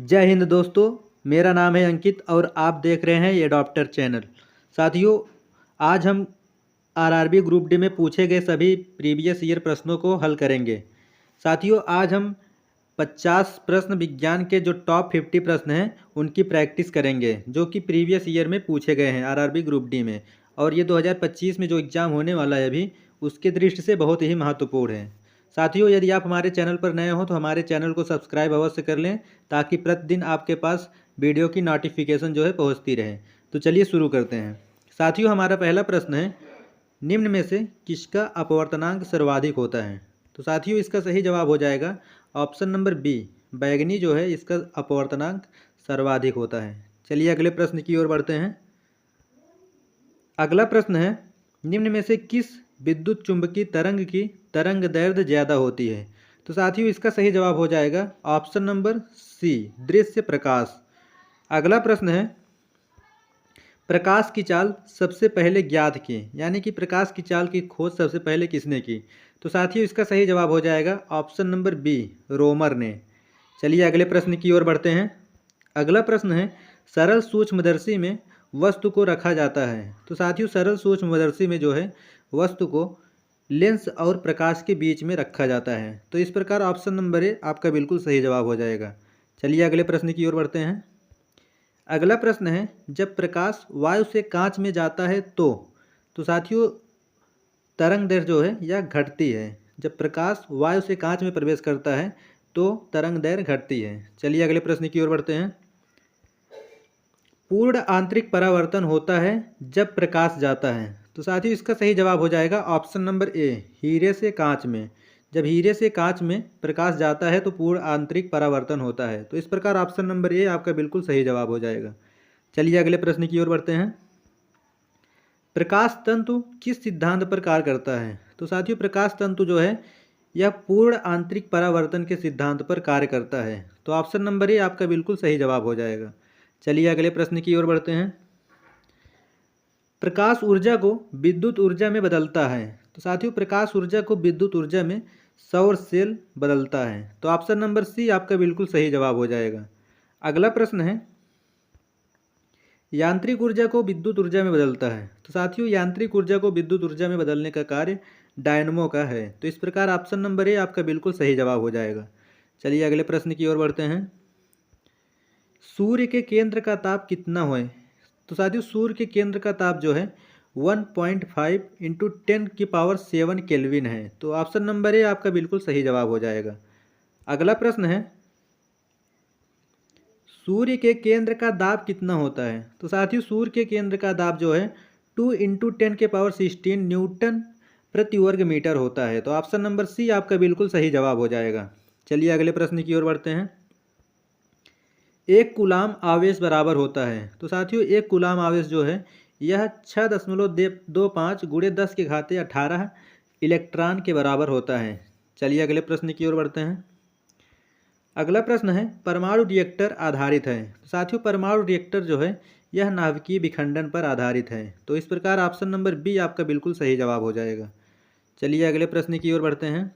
जय हिंद दोस्तों। मेरा नाम है अंकित और आप देख रहे हैं ये डॉक्टर चैनल। साथियों, आज हम आरआरबी ग्रुप डी में पूछे गए सभी प्रीवियस ईयर प्रश्नों को हल करेंगे। साथियों, आज हम 50 प्रश्न विज्ञान के जो टॉप 50 प्रश्न हैं उनकी प्रैक्टिस करेंगे, जो कि प्रीवियस ईयर में पूछे गए हैं आरआरबी ग्रुप डी में। और ये 2025 में जो एग्ज़ाम होने वाला है अभी, उसके दृष्टि से बहुत ही महत्वपूर्ण है। साथियों, यदि आप हमारे चैनल पर नए हो तो हमारे चैनल को सब्सक्राइब अवश्य कर लें, ताकि प्रतिदिन आपके पास वीडियो की नोटिफिकेशन जो है पहुंचती रहे। तो चलिए शुरू करते हैं। साथियों, हमारा पहला प्रश्न है, निम्न में से किसका अपवर्तनांक सर्वाधिक होता है? तो साथियों, इसका सही जवाब हो जाएगा ऑप्शन नंबर बी, बैगनी जो है इसका अपवर्तनांक सर्वाधिक होता है। चलिए अगले प्रश्न की ओर बढ़ते हैं। अगला प्रश्न है, निम्न में से किस विद्युत चुंबकीय तरंग की तरंग दैर्ध्य ज़्यादा होती है? तो साथियों, इसका सही जवाब हो जाएगा ऑप्शन नंबर सी, दृश्य प्रकाश। अगला प्रश्न है, प्रकाश की चाल सबसे पहले ज्ञात की, यानी कि प्रकाश की चाल की खोज सबसे पहले किसने की? तो साथियों, इसका सही जवाब हो जाएगा ऑप्शन नंबर बी, रोमर ने। चलिए अगले प्रश्न की ओर बढ़ते हैं। अगला प्रश्न है, सरल सूक्ष्मदर्शी में वस्तु को रखा जाता है। तो साथियों, सरल सूक्ष्मदर्शी में जो है वस्तु को लेंस और प्रकाश के बीच में रखा जाता है। तो इस प्रकार ऑप्शन नंबर ए आपका बिल्कुल सही जवाब हो जाएगा। चलिए अगले प्रश्न की ओर बढ़ते हैं। अगला प्रश्न है, जब प्रकाश वायु से कांच में जाता है तो साथियों तरंग दैर्ध्य जो है यह घटती है। जब प्रकाश वायु से कांच में प्रवेश करता है तो तरंग दैर्ध्य घटती है। चलिए अगले प्रश्न की ओर बढ़ते हैं। पूर्ण आंतरिक परावर्तन होता है जब प्रकाश जाता है। तो साथियों, इसका सही जवाब हो जाएगा ऑप्शन नंबर ए, हीरे से कांच में। जब हीरे से कांच में प्रकाश जाता है तो पूर्ण आंतरिक परावर्तन होता है। तो इस प्रकार ऑप्शन नंबर ए आपका बिल्कुल सही जवाब हो जाएगा। चलिए अगले प्रश्न की ओर बढ़ते हैं। प्रकाश तंतु किस सिद्धांत पर कार्य करता है? तो साथियों, प्रकाश तंतु जो है यह पूर्ण आंतरिक परावर्तन के सिद्धांत पर कार्य करता है। तो ऑप्शन नंबर ए आपका बिल्कुल सही जवाब हो जाएगा। चलिए अगले प्रश्न की ओर बढ़ते हैं। प्रकाश ऊर्जा को विद्युत ऊर्जा में बदलता है। तो साथियों, प्रकाश ऊर्जा को विद्युत ऊर्जा में सौर सेल बदलता है। तो ऑप्शन नंबर सी आपका बिल्कुल सही जवाब हो जाएगा। अगला प्रश्न है, यांत्रिक ऊर्जा को विद्युत ऊर्जा में बदलता है। तो साथियों, यांत्रिक ऊर्जा को विद्युत ऊर्जा में बदलने का कार्य डायनमो का है। तो इस प्रकार ऑप्शन नंबर ए आपका बिल्कुल सही जवाब हो जाएगा। चलिए अगले प्रश्न की ओर बढ़ते हैं। सूर्य के केंद्र का ताप कितना है? तो साथियों, सूर्य के केंद्र का ताप जो है 1.5 इंटू 10⁻7 केल्विन है। तो ऑप्शन नंबर ए आपका बिल्कुल सही जवाब हो जाएगा। अगला प्रश्न है, सूर्य के केंद्र का दाब कितना होता है? तो साथियों, सूर्य के केंद्र का दाब जो है 2 इंटू 10⁻16 न्यूटन प्रति वर्ग मीटर होता है। तो ऑप्शन नंबर सी आपका बिल्कुल सही जवाब हो जाएगा। चलिए अगले प्रश्न की ओर बढ़ते हैं। एक कूलाम आवेश बराबर होता है। तो साथियों, एक कूलाम आवेश जो है यह 6.25 गुणे 10 के घाते 18 इलेक्ट्रॉन के बराबर होता है। चलिए अगले प्रश्न की ओर बढ़ते हैं। अगला प्रश्न है, परमाणु रिएक्टर आधारित है। तो साथियों, परमाणु रिएक्टर जो है यह नाभिकीय विखंडन पर आधारित है। तो इस प्रकार ऑप्शन नंबर बी आपका बिल्कुल सही जवाब हो जाएगा। चलिए अगले प्रश्न की ओर बढ़ते हैं।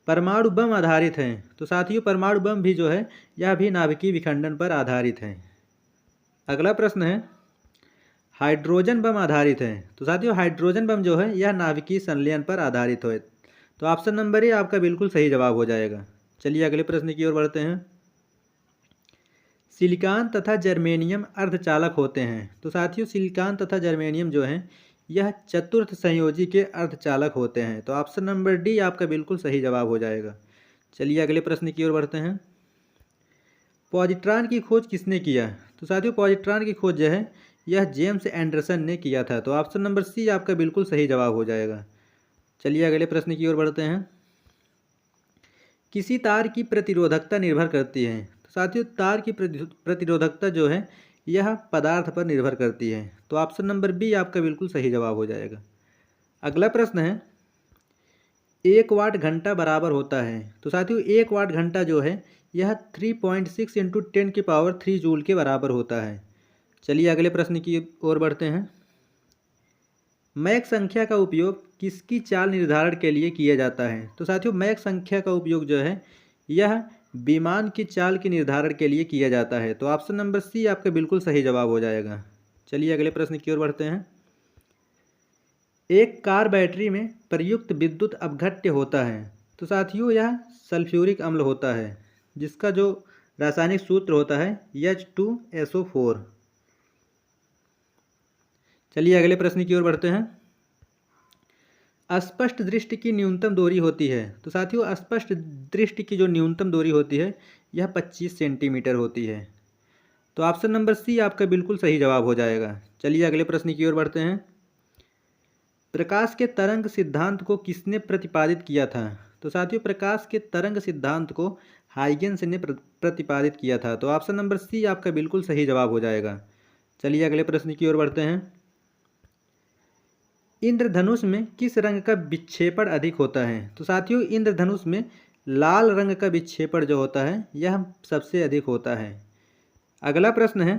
परमाणु बम आधारित हैं। तो साथियों, परमाणु बम भी जो है यह भी नाभिकीय विखंडन पर आधारित है। अगला प्रश्न है, हाइड्रोजन बम आधारित है। तो साथियों, हाइड्रोजन बम जो है यह नाभिकीय संलयन पर आधारित है। तो ऑप्शन नंबर ए आपका बिल्कुल सही जवाब हो जाएगा। चलिए अगले प्रश्न की ओर बढ़ते हैं। सिलिकॉन तथा जर्मेनियम अर्धचालक होते हैं। तो साथियों, सिलिकॉन तथा जर्मेनियम जो है यह चतुर्थ संयोजी के अर्धचालक होते हैं। तो ऑप्शन नंबर डी आपका बिल्कुल सही जवाब हो जाएगा। चलिए अगले प्रश्न की ओर बढ़ते हैं। पॉजिट्रॉन की खोज किसने किया? तो साथियों, पॉजिट्रॉन की खोज जो है यह जेम्स एंडरसन ने किया था। तो ऑप्शन नंबर सी आपका बिल्कुल सही जवाब हो जाएगा। चलिए अगले प्रश्न की ओर बढ़ते हैं। किसी तार की प्रतिरोधकता निर्भर करती है। तो साथियों, तार की प्रतिरोधकता जो है यह पदार्थ पर निर्भर करती है। तो ऑप्शन नंबर बी आपका बिल्कुल सही जवाब हो जाएगा। अगला प्रश्न है, 1 वाट घंटा बराबर होता है। तो साथियों, 1 वाट घंटा जो है यह 3.6 इंटू 10⁻³ जूल के बराबर होता है। चलिए अगले प्रश्न की ओर बढ़ते हैं। मैक संख्या का उपयोग किसकी चाल निर्धारण के लिए किया जाता है? तो साथियों, मैक संख्या का उपयोग जो है यह विमान की चाल के निर्धारण के लिए किया जाता है? तो ऑप्शन नंबर सी आपका बिल्कुल सही जवाब हो जाएगा। चलिए अगले प्रश्न की ओर बढ़ते हैं। एक कार बैटरी में प्रयुक्त विद्युत अपघट्य होता है। तो साथियों यह सल्फ्यूरिक अम्ल होता है, जिसका जो रासायनिक सूत्र होता है H2SO4। चलिए अगले प्रश्न की ओर बढ़ते हैं। अस्पष्ट दृष्टि की न्यूनतम दूरी होती है। तो साथियों अस्पष्ट दृष्टि की जो न्यूनतम दूरी होती है यह 25 सेंटीमीटर होती है। तो ऑप्शन नंबर सी आपका बिल्कुल सही जवाब हो जाएगा। चलिए अगले प्रश्न की ओर बढ़ते हैं। प्रकाश के तरंग सिद्धांत को किसने प्रतिपादित किया था? तो साथियों प्रकाश के तरंग सिद्धांत को हाइगेंस ने प्रतिपादित किया था। तो ऑप्शन नंबर सी आपका बिल्कुल सही जवाब हो जाएगा। चलिए अगले प्रश्न की ओर बढ़ते हैं। इंद्रधनुष में किस रंग का विक्षेपण अधिक होता है? तो साथियों इंद्रधनुष में लाल रंग का विक्षेपण जो होता है यह सबसे अधिक होता है। अगला प्रश्न है,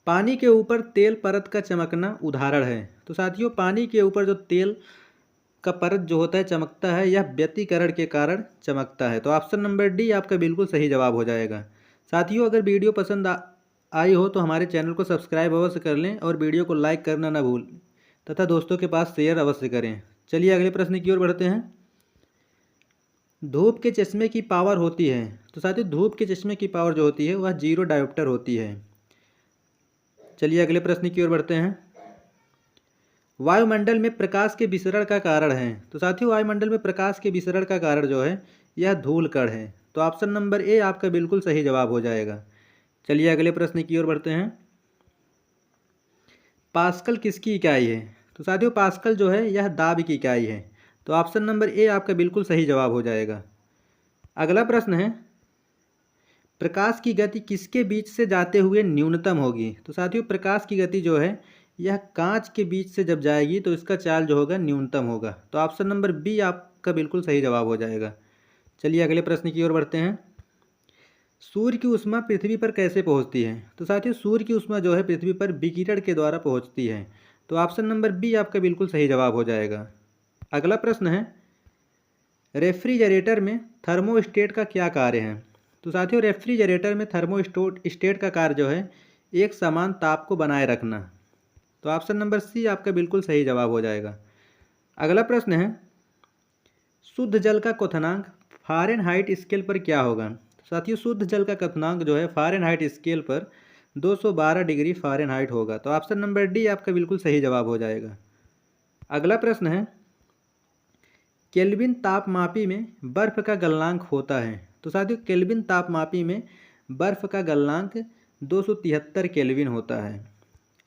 पानी के ऊपर तेल परत का चमकना उदाहरण है। तो साथियों पानी के ऊपर जो तेल का परत जो होता है चमकता है, यह व्यतिकरण के कारण चमकता है। तो ऑप्शन नंबर डी आपका बिल्कुल सही जवाब हो जाएगा। साथियों अगर वीडियो पसंद आई हो तो हमारे चैनल को सब्सक्राइब अवश्य कर लें और वीडियो को लाइक करना ना भूलें तथा दोस्तों के पास शेयर अवश्य करें। चलिए अगले प्रश्न की ओर बढ़ते हैं। धूप के चश्मे की पावर होती है। तो साथियों धूप के चश्मे की पावर जो होती है वह 0 डायोप्टर होती है। चलिए अगले प्रश्न की ओर बढ़ते हैं। वायुमंडल में प्रकाश के विसरण का कारण है। तो साथियों वायुमंडल में प्रकाश के विसरण का कारण जो है यह धूल कण है। तो ऑप्शन नंबर ए आपका बिल्कुल सही जवाब हो जाएगा। चलिए अगले प्रश्न की ओर बढ़ते हैं। पास्कल किसकी इकाई है? तो साथियों पास्कल जो है यह दाब की इकाई है। तो ऑप्शन नंबर ए आपका बिल्कुल सही जवाब हो जाएगा। अगला प्रश्न है, प्रकाश की गति किसके बीच से जाते हुए न्यूनतम होगी? तो साथियों प्रकाश की गति जो है यह कांच के बीच से जब जाएगी तो इसका चाल जो होगा न्यूनतम होगा। तो ऑप्शन नंबर बी आपका बिल्कुल सही जवाब हो जाएगा। चलिए अगले प्रश्न की ओर बढ़ते हैं। सूर्य की ऊष्मा पृथ्वी पर कैसे पहुंचती है? तो साथियों सूर्य की ऊष्मा जो है पृथ्वी पर विकिरण के द्वारा पहुंचती है। तो ऑप्शन नंबर बी आपका बिल्कुल सही जवाब हो जाएगा। अगला प्रश्न है, रेफ्रिजरेटर में थर्मोस्टेट का क्या कार्य है? तो साथियों रेफ्रिजरेटर में थर्मोस्टेट का कार्य जो है एक समान ताप को बनाए रखना। तो ऑप्शन नंबर सी आपका बिल्कुल सही जवाब हो जाएगा। अगला प्रश्न है, शुद्ध जल का क्वथनांक फ़ारेनहाइट स्केल पर क्या होगा? साथियों शुद्ध जल का क्वथनांक जो है फ़ारेनहाइट स्केल पर 212 डिग्री फ़ारेनहाइट होगा। तो ऑप्शन नंबर डी आपका बिल्कुल सही जवाब हो जाएगा। अगला प्रश्न है, केल्विन तापमापी में बर्फ़ का गलनांक होता है। तो साथियों केल्विन तापमापी में बर्फ़ का गलनांक 273 केल्विन होता है।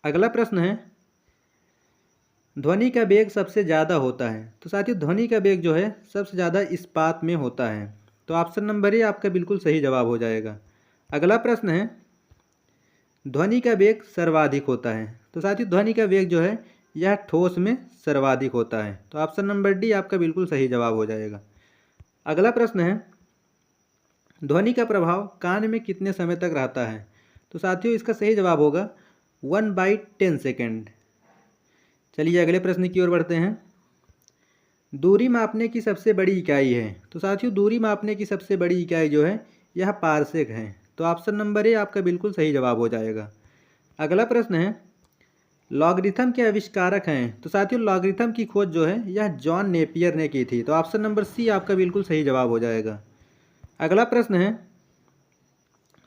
अगला प्रश्न है, ध्वनि का वेग सबसे ज़्यादा होता है। तो साथियों ध्वनि का वेग जो है सबसे ज़्यादा इस्पात में होता है। तो ऑप्शन नंबर ए आपका बिल्कुल सही जवाब हो जाएगा। अगला प्रश्न है, ध्वनि का वेग सर्वाधिक होता है। तो साथियों ध्वनि का वेग जो है यह ठोस में सर्वाधिक होता है। तो ऑप्शन नंबर डी आपका बिल्कुल सही जवाब हो जाएगा। अगला प्रश्न है, ध्वनि का प्रभाव कान में कितने समय तक रहता है? तो साथियों इसका सही जवाब होगा 1/10 सेकेंड। चलिए अगले प्रश्न की ओर बढ़ते हैं। दूरी मापने की सबसे बड़ी इकाई है। तो साथियों दूरी मापने की सबसे बड़ी इकाई जो है यह पारसेक है। तो ऑप्शन नंबर ए आपका बिल्कुल सही जवाब हो जाएगा। अगला प्रश्न है, लॉगरिथम के आविष्कारक हैं। तो साथियों लॉगरिथम की खोज जो है यह जॉन नेपियर ने की थी। तो ऑप्शन नंबर सी आपका बिल्कुल सही जवाब हो जाएगा। अगला प्रश्न है,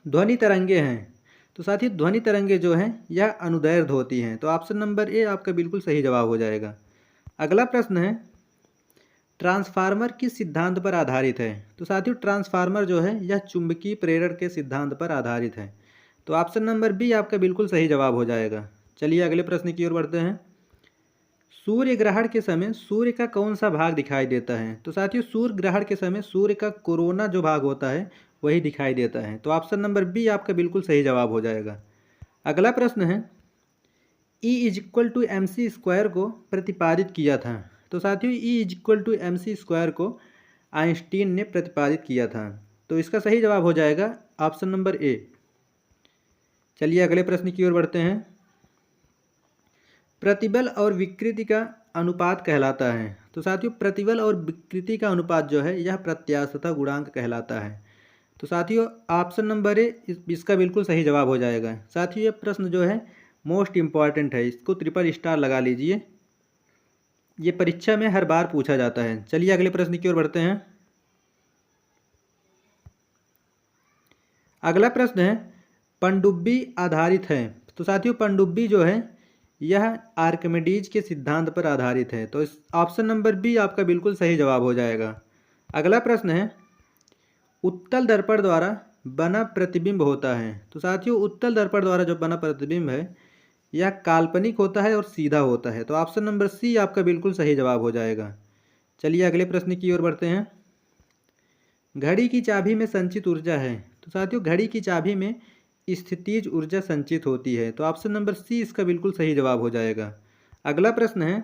ध्वनि तरंगे हैं। तो साथियों ध्वनि तरंगे जो हैं यह अनुदैर्ध्य होती हैं। तो ऑप्शन नंबर ए आपका बिल्कुल सही जवाब हो जाएगा। अगला प्रश्न है, ट्रांसफार्मर किस सिद्धांत पर आधारित है? तो साथियों ट्रांसफार्मर जो है यह चुंबकीय प्रेरण के सिद्धांत पर आधारित है। तो ऑप्शन नंबर बी आपका बिल्कुल सही जवाब हो जाएगा। चलिए अगले प्रश्न की ओर बढ़ते हैं। सूर्य ग्रहण के समय सूर्य का कौन सा भाग दिखाई देता है? तो साथियों सूर्य ग्रहण के समय सूर्य का कोरोना जो भाग होता है वही दिखाई देता है। तो ऑप्शन नंबर बी आपका बिल्कुल सही जवाब हो जाएगा। अगला प्रश्न है, E=mc² को प्रतिपादित किया था। तो साथियों E=mc² को आइंस्टीन ने प्रतिपादित किया था। तो इसका सही जवाब हो जाएगा ऑप्शन नंबर ए। चलिए अगले प्रश्न की ओर बढ़ते हैं। प्रतिबल और विकृति का अनुपात कहलाता है। तो साथियों प्रतिबल और विकृति का अनुपात जो है यह प्रत्यास्थता गुणांक कहलाता है। तो साथियों ऑप्शन नंबर ए इसका बिल्कुल सही जवाब हो जाएगा। साथियों ये प्रश्न जो है मोस्ट इम्पॉर्टेंट है, इसको ट्रिपल स्टार लगा लीजिए, ये परीक्षा में हर बार पूछा जाता है। चलिए अगले प्रश्न की ओर बढ़ते हैं। अगला प्रश्न है पनडुब्बी आधारित है। तो साथियों पनडुब्बी जो है यह आर्किमिडीज के सिद्धांत पर आधारित है। तो इस ऑप्शन नंबर बी आपका बिल्कुल सही जवाब हो जाएगा। अगला प्रश्न है उत्तल दर्पण द्वारा बना प्रतिबिंब होता है। तो साथियों उत्तल दर्पण द्वारा जो बना प्रतिबिंब है यह काल्पनिक होता है और सीधा होता है। तो ऑप्शन नंबर सी आपका बिल्कुल सही जवाब हो जाएगा। चलिए अगले प्रश्न की ओर बढ़ते हैं। घड़ी की चाबी में संचित ऊर्जा है। तो साथियों घड़ी की चाबी में स्थितिज ऊर्जा संचित होती है। तो ऑप्शन नंबर सी इसका बिल्कुल सही जवाब हो जाएगा। अगला प्रश्न है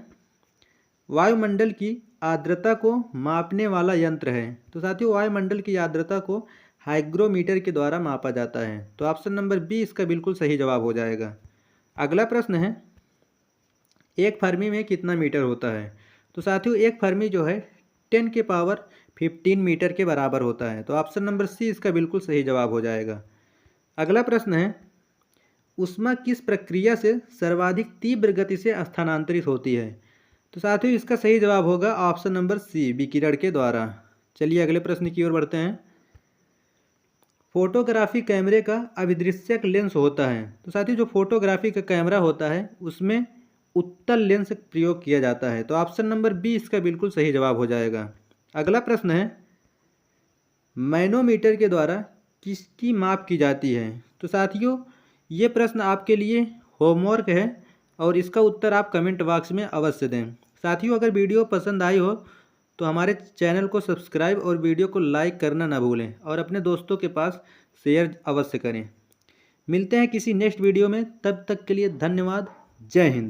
वायुमंडल की आर्द्रता को मापने वाला यंत्र है। तो साथियों वायुमंडल की आर्द्रता को हाइग्रोमीटर के द्वारा मापा जाता है। तो ऑप्शन नंबर बी इसका बिल्कुल सही जवाब हो जाएगा। अगला प्रश्न है एक फर्मी में कितना मीटर होता है। तो साथियों एक फर्मी जो है 10 के पावर 15 मीटर के बराबर होता है। तो ऑप्शन नंबर सी इसका बिल्कुल सही जवाब हो जाएगा। अगला प्रश्न है ऊष्मा किस प्रक्रिया से सर्वाधिक तीव्र गति से स्थानांतरित होती है। तो साथियों इसका सही जवाब होगा ऑप्शन नंबर सी विकिरण के द्वारा। चलिए अगले प्रश्न की ओर बढ़ते हैं। फोटोग्राफी कैमरे का अभिदृश्यक लेंस होता है। तो साथियों जो फोटोग्राफी का कैमरा होता है उसमें उत्तल लेंस प्रयोग किया जाता है। तो ऑप्शन नंबर बी इसका बिल्कुल सही जवाब हो जाएगा। अगला प्रश्न है मैनोमीटर के द्वारा किसकी माप की जाती है। तो साथियों ये प्रश्न आपके लिए होमवर्क है और इसका उत्तर आप कमेंट बॉक्स में अवश्य दें। साथियों अगर वीडियो पसंद आई हो तो हमारे चैनल को सब्सक्राइब और वीडियो को लाइक करना ना भूलें और अपने दोस्तों के पास शेयर अवश्य करें। मिलते हैं किसी नेक्स्ट वीडियो में, तब तक के लिए धन्यवाद। जय हिंद।